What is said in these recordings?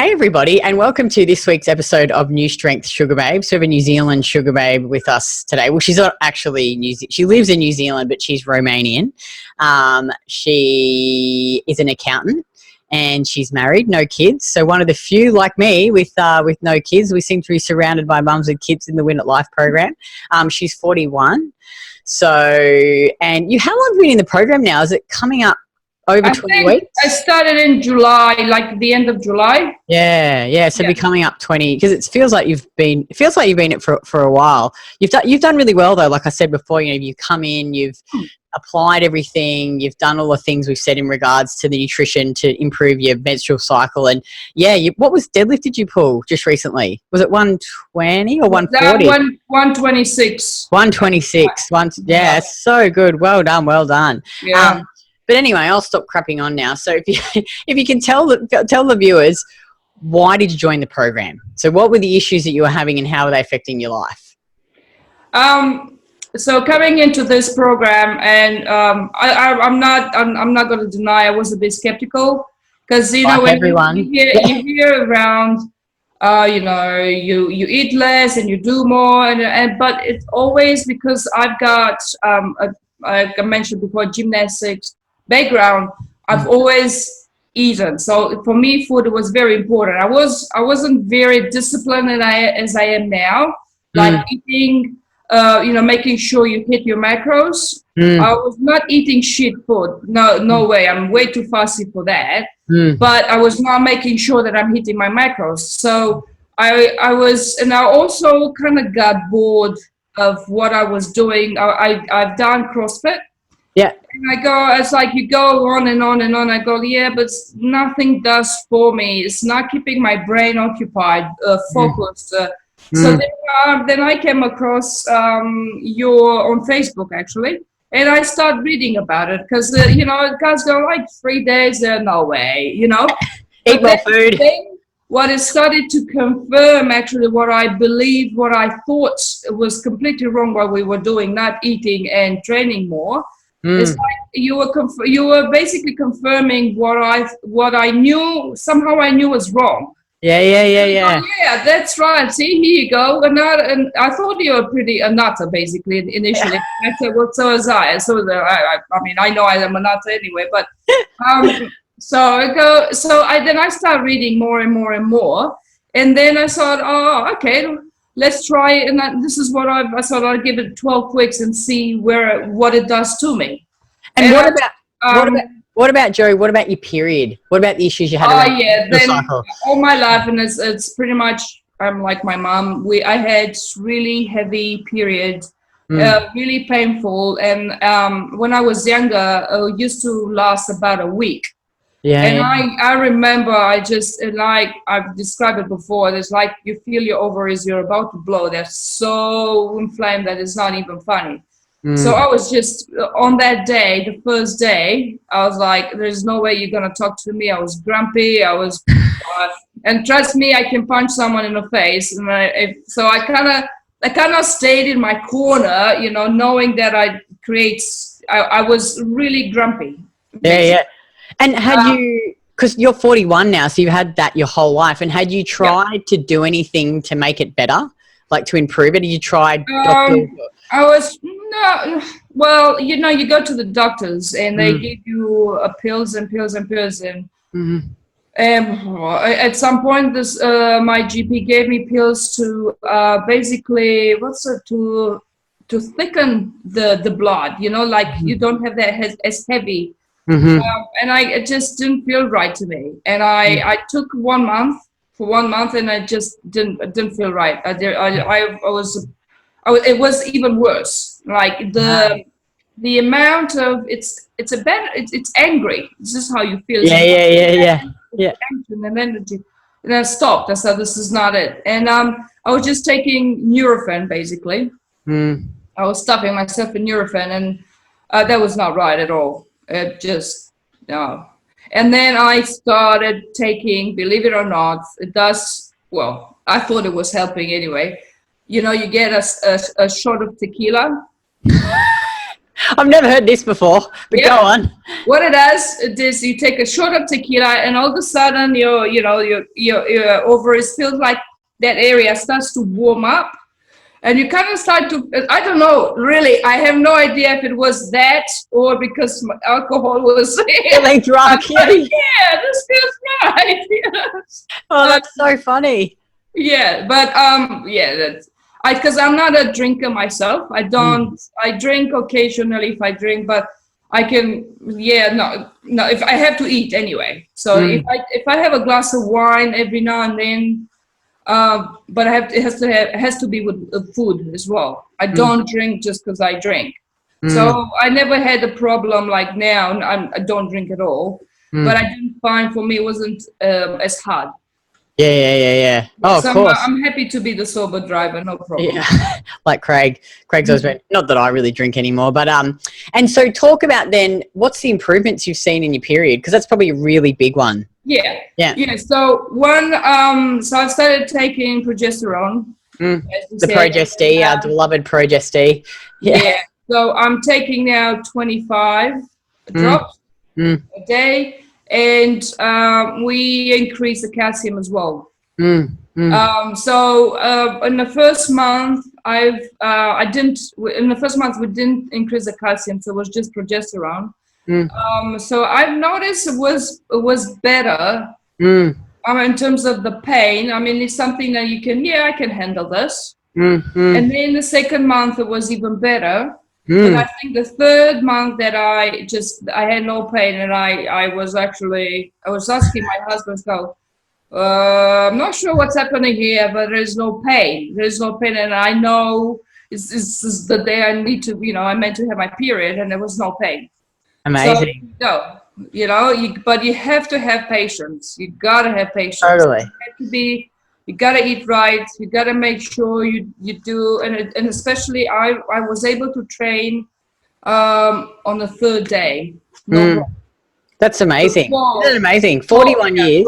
Hey everybody, and welcome to this week's episode of Nustrength Sugar Babe. So we have a New Zealand Sugar Babe with us today. Well, she's not actually she lives in New Zealand, but she's Romanian. She is an accountant and she's married, no kids. So one of the few, like me, with no kids. We seem to be surrounded by mums with kids in the Win at Life program. She's 41. So, and how long have you been in the program now? Is it coming up over 20 weeks? I started in July, like the end of July. Yeah. So be coming up 20, because it feels like you've been it for a while. You've done really well though. Like I said before, you've come in, you've applied everything, you've done all the things we've said in regards to the nutrition to improve your menstrual cycle. And what was deadlift did you pull just recently? Was it 120 or 140? 126. 126. Yeah, so good. Well done. Yeah. But anyway, I'll stop crapping on now. So if you can tell the viewers, why did you join the program? So what were the issues that you were having and how were they affecting your life? So coming into this program, and I'm not going to deny I was a bit skeptical, because when you hear around, you eat less and you do more, but it's always because I've got like I mentioned before, gymnastics background. I've always eaten, so for me food was very important. I wasn't very disciplined as I am now, like eating, making sure you hit your macros. I was not eating shit food, no way, I'm way too fussy for that. But I was not making sure that I'm hitting my macros. So I was, and I also kind of got bored of what I was doing. I've done CrossFit. Yeah. And it's like you go on and on and on. I go, yeah, but nothing does for me. It's not keeping my brain occupied, focused. So then I came across you're on Facebook actually, and I started reading about it because guys go like 3 days. No way, Eat more food. What it started to confirm actually what I believed, what I thought was completely wrong, what we were doing, not eating and training more. It's like you were basically confirming what I knew, somehow I knew was wrong. Yeah. Oh, yeah, that's right. See, here you go. And I thought you were pretty a nutter, basically, initially. I said, well, so was I. So I know I am a nutter anyway. But then I started reading more and more and more, and then I thought, oh, okay, let's try it. And this is what I thought I'd give it 12 weeks and see what it does to me. And what about Joey? What about your period? What about the issues you had around your cycle? All my life, and it's pretty much I'm like my mom. I had really heavy periods, really painful, and when I was younger, it used to last about a week. Yeah. And I remember I've described it before. It's like you feel your ovaries, you're about to blow. They're so inflamed that it's not even funny. So I was just on that day, the first day, I was like, there's no way you're going to talk to me. I was grumpy. I was, and trust me, I can punch someone in the face. And so I kind of stayed in my corner, knowing that I was really grumpy. Basically. Yeah. And had you, because you're 41 now, so you've had that your whole life, and had you tried to do anything to make it better, like to improve it? Have you tried doctors? You go to the doctors and they give you pills and pills and pills, and at some point my GP gave me pills to basically to thicken the blood, like you don't have that as heavy. And it just didn't feel right to me, and I took 1 month and I just didn't feel right. It was even worse. Like the amount of it's angry. This is how you feel. Yeah. Tension and energy. And I stopped. I said, this is not it. And I was just taking Nurofen basically. I was stuffing myself in Nurofen, and that was not right at all. It just no. And then I started taking, believe it or not, it does well. I thought it was helping anyway. You get a shot of tequila. I've never heard this before, but Yeah. go on. What it does is you take a shot of tequila, and all of a sudden your ovaries feels like that area starts to warm up, and you kind of start to, I don't know, really, I have no idea if it was that or because my alcohol was Feeling drunk. yeah, this feels right. Yes. Oh, that's so funny. Yeah, but yeah, that's because I'm not a drinker myself. I don't. I drink occasionally if I drink, but I can. Yeah, no. If I have to eat anyway, so if I have a glass of wine every now and then, but it has to be with food as well. I don't drink just because I drink. So I never had a problem like now. I don't drink at all, but I didn't find, for me it wasn't as hard. Yeah. Oh, so of course. I'm happy to be the sober driver, no problem. Yeah, like Craig's husband. Not that I really drink anymore, but and so talk about then what's the improvements you've seen in your period, because that's probably a really big one. Yeah. So so I've started taking progesterone. The Progest-D, our beloved Progest-D. Yeah. So I'm taking now 25 drops a day, and we increase the calcium as well. So in the first month, in the first month we didn't increase the calcium, so it was just progesterone. So I've noticed it was better. In terms of the pain, I mean, it's something that you can, I can handle this. And then the second month it was even better. But I think the third month that I had no pain, and I was asking my husband, so I'm not sure what's happening here, but there's no pain. There's no pain, and I know this is the day I need to, I meant to have my period, and there was no pain. Amazing. So, but you have to have patience. You gotta have patience. Totally. You gotta eat right. You gotta make sure you do, and especially I was able to train on the third day. That's amazing. Isn't it amazing? 41 years.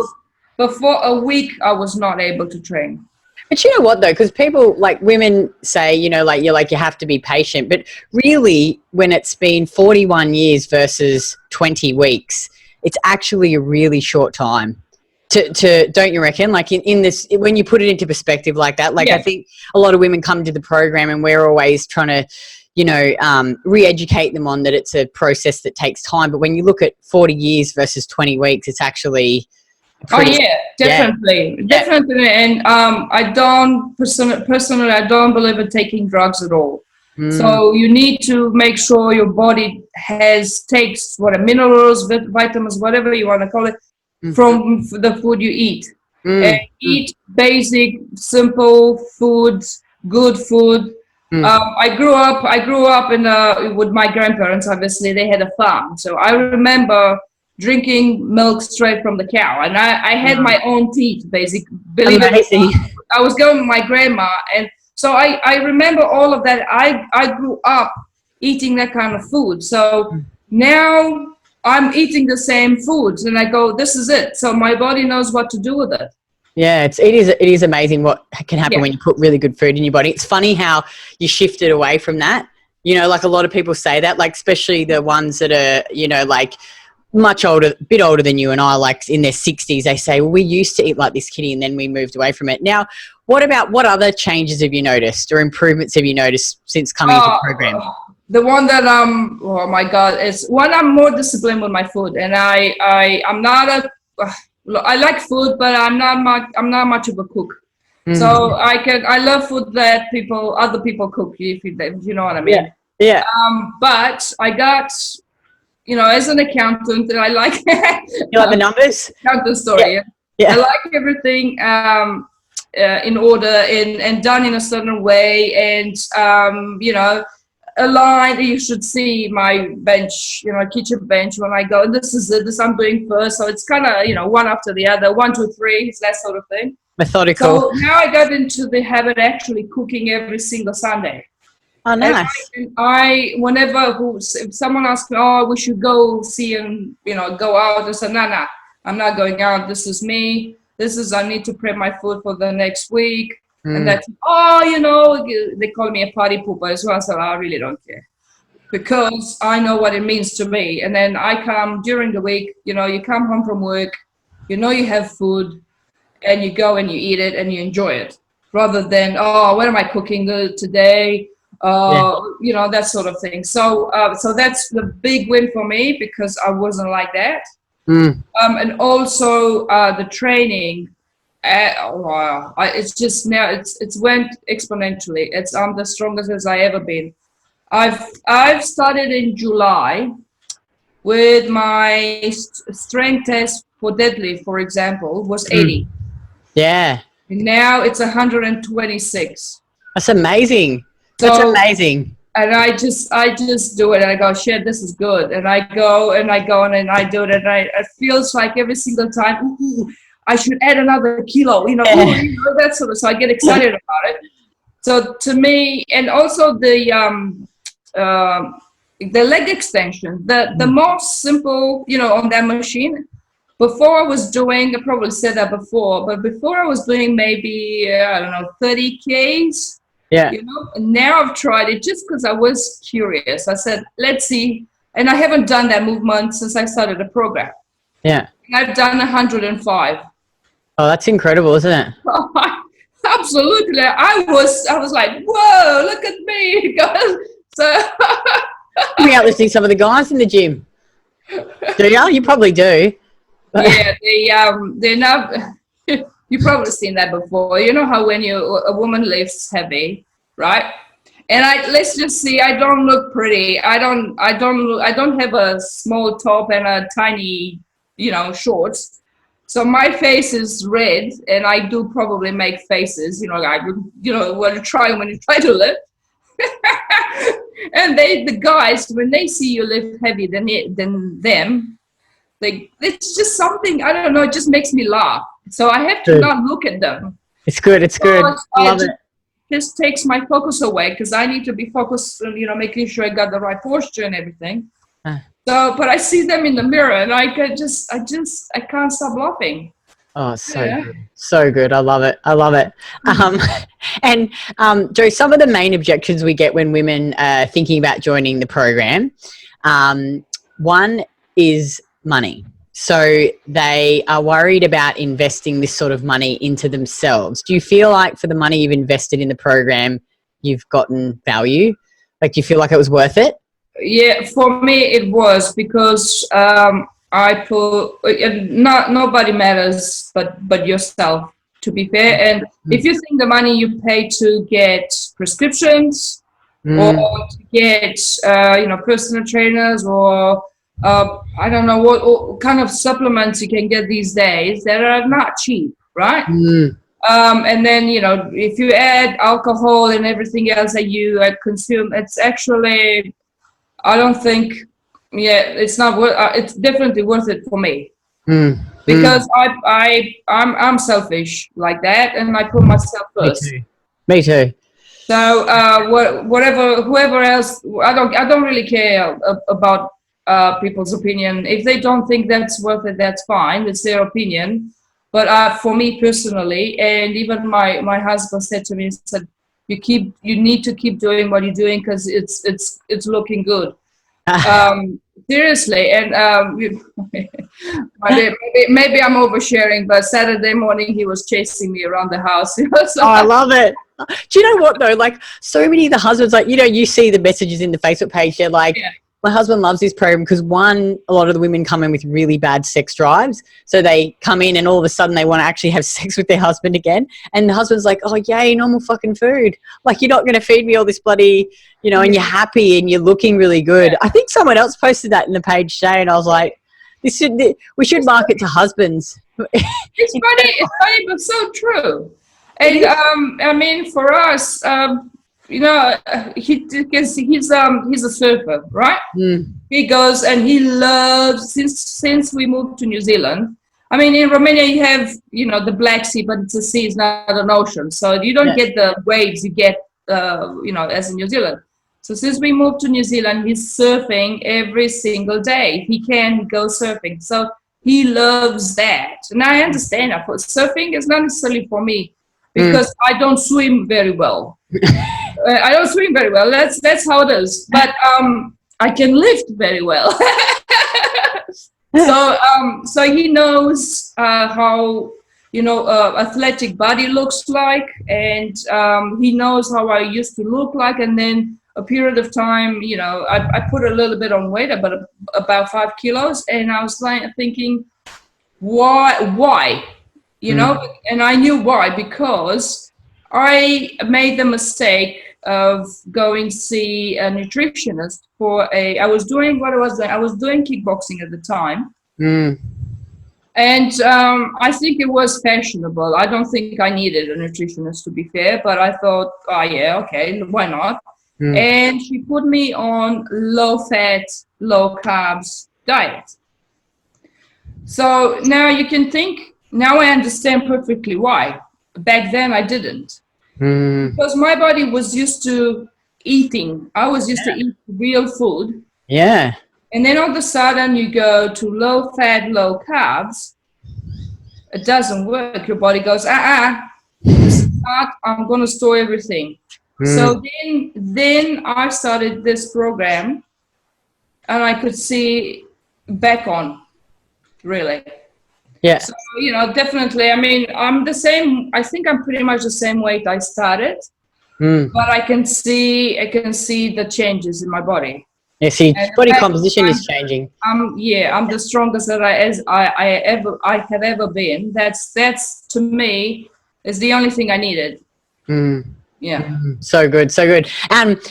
Before a week, I was not able to train. But you know what, though, because people, like women say, you have to be patient. But really, when it's been 41 years versus 20 weeks, it's actually a really short time. To don't you reckon? Like in this, when you put it into perspective like that, I think a lot of women come to the program and we're always trying to, re-educate them on that it's a process that takes time. But when you look at 40 years versus 20 weeks, it's actually definitely. And I don't personally, I don't believe in taking drugs at all. So you need to make sure your body takes minerals, vitamins, whatever you want to call it, from the food you eat. And eat basic, simple foods, good food. I grew up with my grandparents. Obviously, they had a farm, so I remember drinking milk straight from the cow, and I had my own teeth, basically. I was going with my grandma, and so I remember all of that. I grew up eating that kind of food, so now I'm eating the same foods, and I go, this is it. So my body knows what to do with it. Yeah, it is amazing what can happen when you put really good food in your body. It's funny how you shifted away from that. Like a lot of people say that, like especially the ones that are, like much older, a bit older than you and I, like in their 60s, they say, well, we used to eat like this, Kitty, and then we moved away from it. Now, what other changes have you noticed or improvements have you noticed since coming into the program? The one that oh my God, is one, I'm more disciplined with my food, and I'm not I like food, but I'm not much of a cook. So I love food that other people cook, if you know what I mean. Yeah. But I got, as an accountant, and I like you like the numbers? Accountant story. Yeah. I like everything in order and done in a certain way, and aligned. You should see my bench, kitchen bench when I go. This is it. This I'm doing first. So it's kind of one after the other. 1, 2, 3. It's that sort of thing. Methodical. So now I got into the habit of actually cooking every single Sunday. Oh, nice. And if someone asks me, oh, we should go see and go out, I say, no, I'm not going out. This is me. I need to prep my food for the next week. And that's, they call me a party pooper as well. So I really don't care. because I know what it means to me. And then I come during the week, you know, you come home from work, you know, you have food, and you go and you eat it and you enjoy it, rather than, oh, what am I cooking today? You know, that sort of thing. So so that's the big win for me, because I wasn't like that. And also the training, it's just now it's went exponentially. I'm the strongest as I ever been. I've started in July with my strength test for deadlift, for example, was 80. Yeah. Now it's 126. That's amazing. That's amazing. And I just do it, and I go, shit, this is good. And I go and I do it, and it feels like every single time, ooh, I should add another kilo, you know, that sort of. So I get excited about it. So to me, and also the leg extension, the most simple, you know, on that machine. Before I was doing, I probably said that before, but before I was doing maybe, I don't know, 30 Ks. Yeah. You know, and now I've tried it just because I was curious. I said, let's see. And I haven't done that movement since I started the program. Yeah. And I've done 105. Oh, that's incredible, isn't it? Absolutely. I was like, whoa, look at me. So you be outlifting some of the guys in the gym. Do you? You probably do. Yeah, they're not. You've probably seen that before. You know how when a woman lifts heavy, right? And let's just see, I don't look pretty. I don't have a small top and a tiny, you know, shorts. So my face is red, and I do probably make faces, you know, like, you know, when you try to lift. And the guys, when they see you lift heavy than them, it's just something, I don't know, it just makes me laugh. So I have to not look at them. It's good. It's good. I love it. Just takes my focus away, because I need to be focused on, you know, making sure I got the right posture and everything. So, but I see them in the mirror, and I can't stop laughing. Oh, so good. So good. I love it. I love it. And Joe, some of the main objections we get when women are thinking about joining the program, one is money. So they are worried about investing this sort of money into themselves. Do you feel like for the money you've invested in the program, you've gotten value? Like, do you feel like it was worth it? Yeah, for me it was, because I put, nobody matters but yourself, to be fair. And if you think the money you pay to get prescriptions or to get you know, personal trainers, or I don't know what kind of supplements you can get these days that are not cheap, right? And then, you know, if you add alcohol and everything else that you consume, it's actually, I don't think, it's not worth. It's definitely worth it for me, because I'm selfish like that, and I put myself first. Me too. So whoever else, I don't really care about people's opinion. If they don't think that's worth it, that's fine. It's their opinion. But for me personally, and even my husband said to me, he said, you need to keep doing what you're doing, because it's looking good. Seriously. And maybe I'm oversharing, but Saturday morning he was chasing me around the house. So, oh, I love it. Do you know what though? Like, so many of the husbands, like, you know, you see the messages in the Facebook page, they're like, my husband loves this program because, one, a lot of the women come in with really bad sex drives. So they come in and all of a sudden they want to actually have sex with their husband again. And the husband's like, oh, yay, normal fucking food. Like, you're not going to feed me all this bloody, you know, and you're happy and you're looking really good. I think someone else posted that in the page today, and I was like, we should market to husbands. It's funny, but so true. And I mean, for us, you know, because he's a surfer, right? He goes and he loves, since we moved to New Zealand. I mean, in Romania you have, you know, the Black Sea, but it's a sea, it's not an ocean, so you don't get the waves you get, you know, as in New Zealand. So since we moved to New Zealand, he's surfing every single day. He goes surfing, so he loves that. And I understand that. Surfing is not necessarily for me, because I don't swim very well. I don't swim very well. That's how it is. But I can lift very well. So he knows how, athletic body looks like, and he knows how I used to look like. And then a period of time, I put a little bit on weight, about 5 kilos, and I was like thinking, why? And I knew why, because I made the mistake of going to see a nutritionist I was doing kickboxing at the time. And I think it was fashionable. I don't think I needed a nutritionist, to be fair, but I thought, oh yeah, okay, why not? And she put me on low fat, low carbs diet. So now you can think, now I understand perfectly why. Back then I didn't. Because my body was used to eating. I was used to eat real food. Yeah. And then all of a sudden you go to low fat, low carbs. It doesn't work. Your body goes, this is not, I'm going to store everything. So then I started this program, and I could see back on, really. Yeah. So, definitely, I mean, I'm the same. I think I'm pretty much the same weight I started, but I can see the changes in my body. Yeah, see, body composition is changing. I'm the strongest that I have ever been. That's to me is the only thing I needed. Yeah. So good, so good.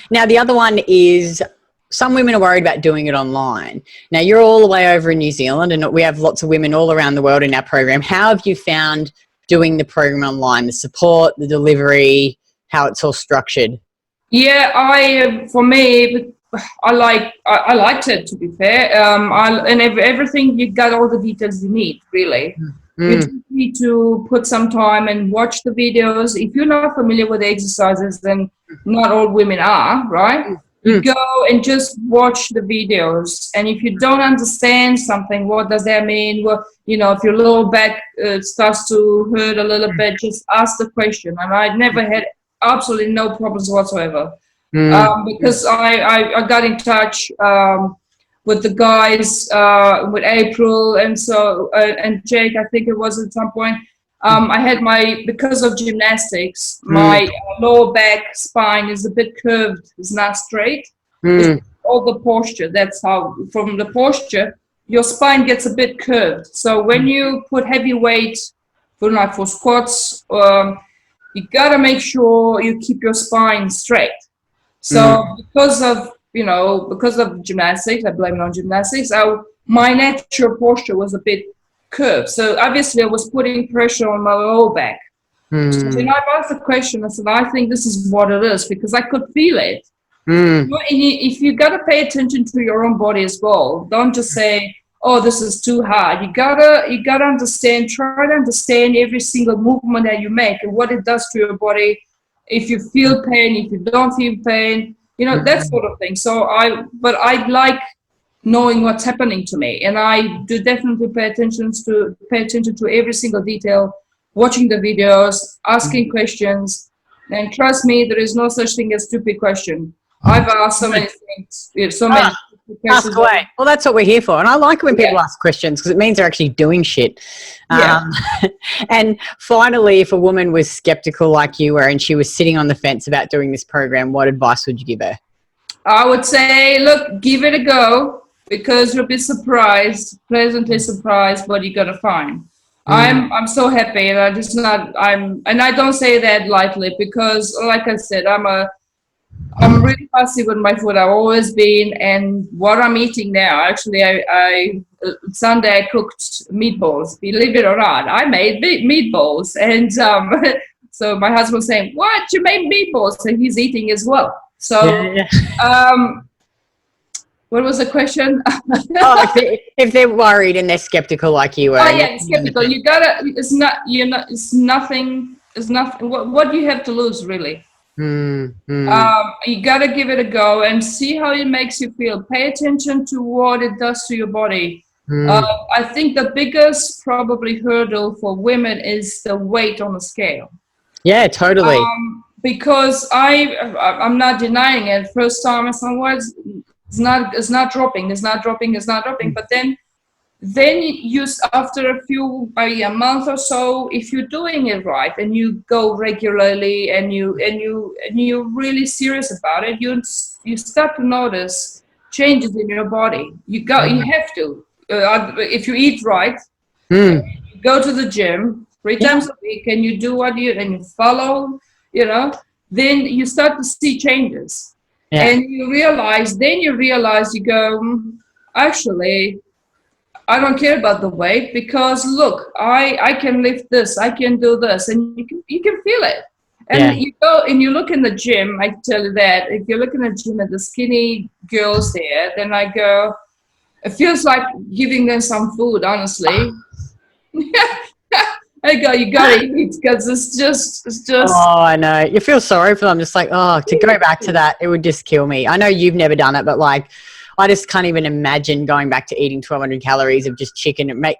Now the other one is, some women are worried about doing it online. Now you're all the way over in New Zealand, and we have lots of women all around the world in our program. How have you found doing the program online, the support, the delivery, how it's all structured? Yeah, for me, I liked it, to be fair. Everything, you got all the details you need, really. You just need to put some time and watch the videos. If you're not familiar with the exercises, then not all women are, right? You go and just watch the videos. And if you don't understand something, what does that mean? Well, if your lower back starts to hurt a little bit, just ask the question. And I never had absolutely no problems whatsoever. Because I got in touch with the guys, with April and Jake, I think it was at some point. I had because of gymnastics, my lower back spine is a bit curved. It's not straight. It's all the posture. That's how, from the posture, your spine gets a bit curved. So when you put heavy weight for squats, you gotta make sure you keep your spine straight. So because of gymnastics, I blame it on gymnastics, my natural posture was a bit curved. So obviously I was putting pressure on my lower back. So I've asked the question, I said, I think this is what it is, because I could feel it. If you got to pay attention to your own body as well, don't just say, oh, this is too hard. You gotta understand, try to understand every single movement that you make and what it does to your body. If you feel pain, if you don't feel pain, that sort of thing. So I like knowing what's happening to me, and I do definitely pay attention to every single detail, watching the videos, asking questions, and trust me, there is no such thing as stupid question. I've asked so many things, many questions. Ask away. Well, that's what we're here for, and I like when people ask questions, because it means they're actually doing shit. And finally, if a woman was skeptical like you were and she was sitting on the fence about doing this program, what advice would you give her? I would say, look, give it a go, because you'll be surprised, pleasantly surprised what you're gonna find. I'm so happy, and I don't say that lightly, because like I said, I'm really fussy with my food. I've always been, and what I'm eating now, actually, I Sunday I cooked meatballs. Believe it or not, I made meatballs, and so my husband was saying, "What, you made meatballs?" And he's eating as well. So, what was the question? If they're worried and they're skeptical like you were. Oh yeah, skeptical. You gotta. It's nothing. What do you have to lose, really? You gotta give it a go and see how it makes you feel. Pay attention to what it does to your body. I think the biggest probably hurdle for women is the weight on the scale. Yeah, totally. Because I'm not denying it. First time I it's not dropping, but then you, after a month or so, if you're doing it right and you go regularly and you're really serious about it, you start to notice changes in your body. You have to, if you eat right, you go to the gym 3 times a week, and you do and you follow, then you start to see changes. And you realize, you go, actually, I don't care about the weight, because look, I can lift this, I can do this, and you can feel it. And you go and you look in the gym. I tell you that if you look in the gym at the skinny girls there, then I go, it feels like giving them some food, honestly. I go, you gotta eat, because it's just. Oh, I know. You feel sorry for them. Just like, to go back to that, it would just kill me. I know you've never done it, but like, I just can't even imagine going back to eating 1,200 calories of just chicken. I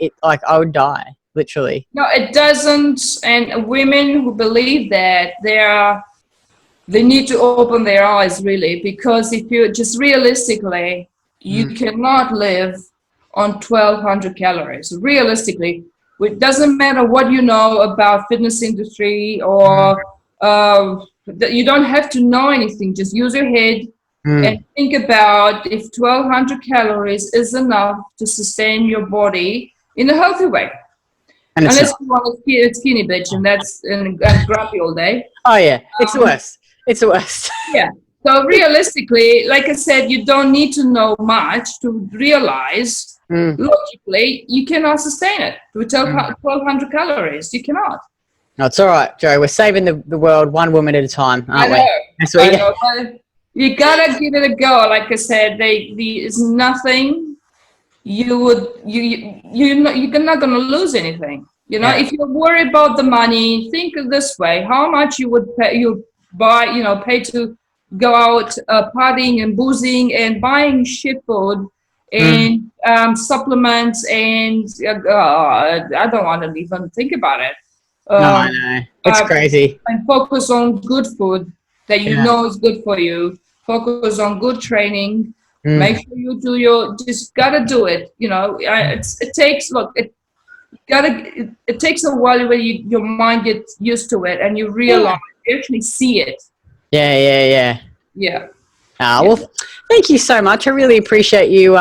would die, literally. No, it doesn't. And women who believe that, they need to open their eyes, really, because if you just realistically, you cannot live on 1,200 calories. Realistically, it doesn't matter what you know about fitness industry, or you don't have to know anything. Just use your head and think about if 1,200 calories is enough to sustain your body in a healthy way. Unless you want a skinny bitch and grumpy all day. Oh yeah, it's the worst. It's the worst. Yeah. So realistically, like I said, you don't need to know much to realize logically you cannot sustain it with 1,200 calories. You cannot. No, it's all right, Joe. We're saving the world one woman at a time, aren't we? That's what I know. You gotta give it a go. Like I said, there's nothing you're not gonna lose anything. If you're worried about the money, think of this way: how much you would pay to go out partying and boozing and buying shit food and supplements, and I don't want to even think about it. No, I know. It's crazy. And focus on good food that you know is good for you. Focus on good training. Make sure you do just gotta do it. It takes a while where your mind gets used to it and you realize, you actually see it. Yeah. Well, thank you so much. I really appreciate you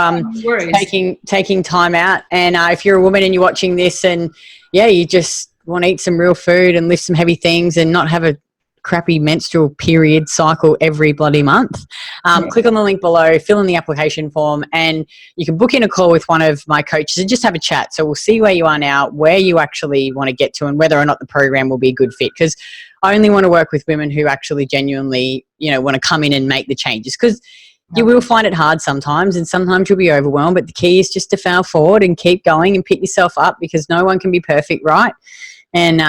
taking time out. And if you're a woman and you're watching this, and you just want to eat some real food and lift some heavy things and not have a crappy menstrual period cycle every bloody month, click on the link below, fill in the application form, and you can book in a call with one of my coaches and just have a chat. So we'll see where you are now, where you actually want to get to, and whether or not the program will be a good fit, because I only want to work with women who actually genuinely want to come in and make the changes, because you will find it hard sometimes, and sometimes you'll be overwhelmed, but the key is just to fail forward and keep going and pick yourself up, because no one can be perfect, right? And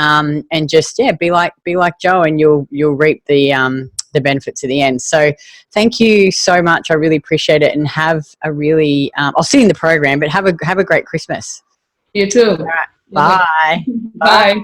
just be like Joe, and you'll reap the benefits at the end. So thank you so much. I really appreciate it, and have a really I'll see you in the program, but have a great Christmas. You too. All right. Bye. Bye.